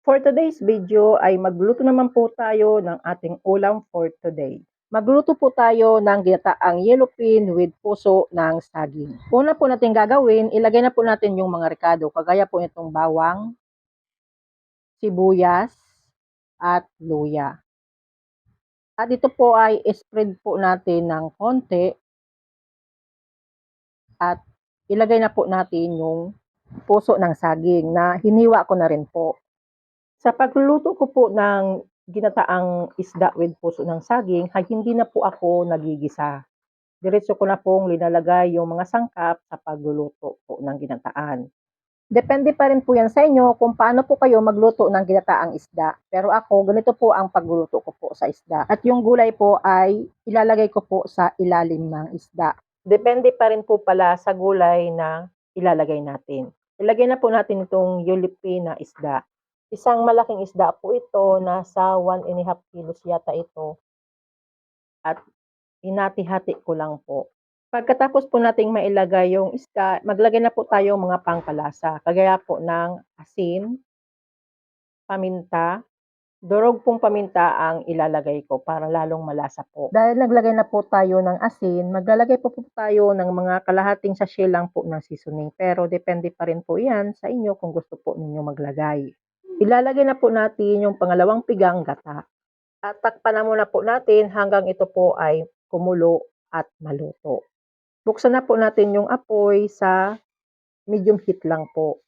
For today's video ay magluto naman po tayo ng ating ulam for today. Magluto po tayo ng ginataang yellow pin with puso ng saging. Una po natin gagawin, ilagay na po natin yung mga rekado, kagaya po nitong bawang, sibuyas, at luya. At ito po ay spread po natin ng konti at ilagay na po natin yung puso ng saging na hiniwa ko na rin po. Sa pagluluto ko po ng ginataang isda with puso ng saging, ay hindi na po ako nagigisa. Diretso ko na pong linalagay yung mga sangkap sa pagluluto po ng ginataan. Depende pa rin po yan sa inyo kung paano po kayo magluto ng ginataang isda. Pero ako, ganito po ang pagluluto ko po sa isda. At yung gulay po ay ilalagay ko po sa ilalim ng isda. Depende pa rin po pala sa gulay na ilalagay natin. Ilagay na po natin itong yulipi na isda. Isang malaking isda po ito, nasa 1.5 kilos yata ito. At hinati-hati ko lang po. Pagkatapos po nating mailagay yung isda, maglagay na po tayo mga pangpalasa. Kagaya po ng asin, paminta, durog pong paminta ang ilalagay ko para lalong malasa po. Dahil naglagay na po tayo ng asin, maglalagay po tayo ng mga kalahating sachet lang po ng seasoning. Pero depende pa rin po yan sa inyo kung gusto po ninyo maglagay. Ilalagay na po natin yung pangalawang pigang gata. At takpan na muna po natin hanggang ito po ay kumulo at maluto. Buksan na po natin yung apoy sa medium heat lang po.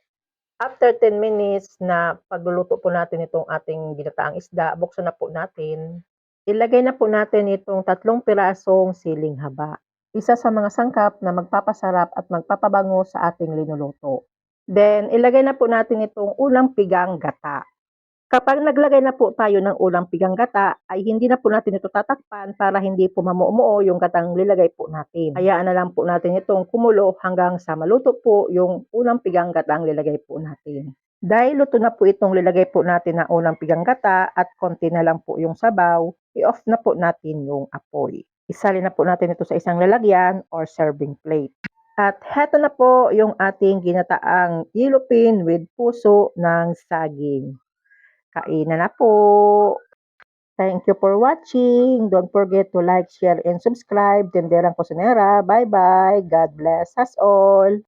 After 10 minutes na pagluluto po natin itong ating ginataang isda, buksan na po natin. Ilagay na po natin itong 3 pirasong siling haba. Isa sa mga sangkap na magpapasarap at magpapabango sa ating linuluto. Then, ilagay na po natin itong ulang pigang gata. Kapag naglagay na po tayo ng ulang pigang gata, ay hindi na po natin ito tatakpan para hindi po mamuo yung gatang nilagay po natin. Hayaan na lang po natin itong kumulo hanggang sa maluto po yung ulang pigang gatang nilagay po natin. Dahil luto na po itong nilagay po natin na ulang pigang gata at konti na lang po yung sabaw, i-off na po natin yung apoy. Isalin na po natin ito sa isang lalagyan or serving plate. At heto na po yung ating ginataang yellow pin with puso ng saging. Kainan na po. Thank you for watching. Don't forget to like, share, and subscribe. Tenderang Kusinera. Bye-bye. God bless us all.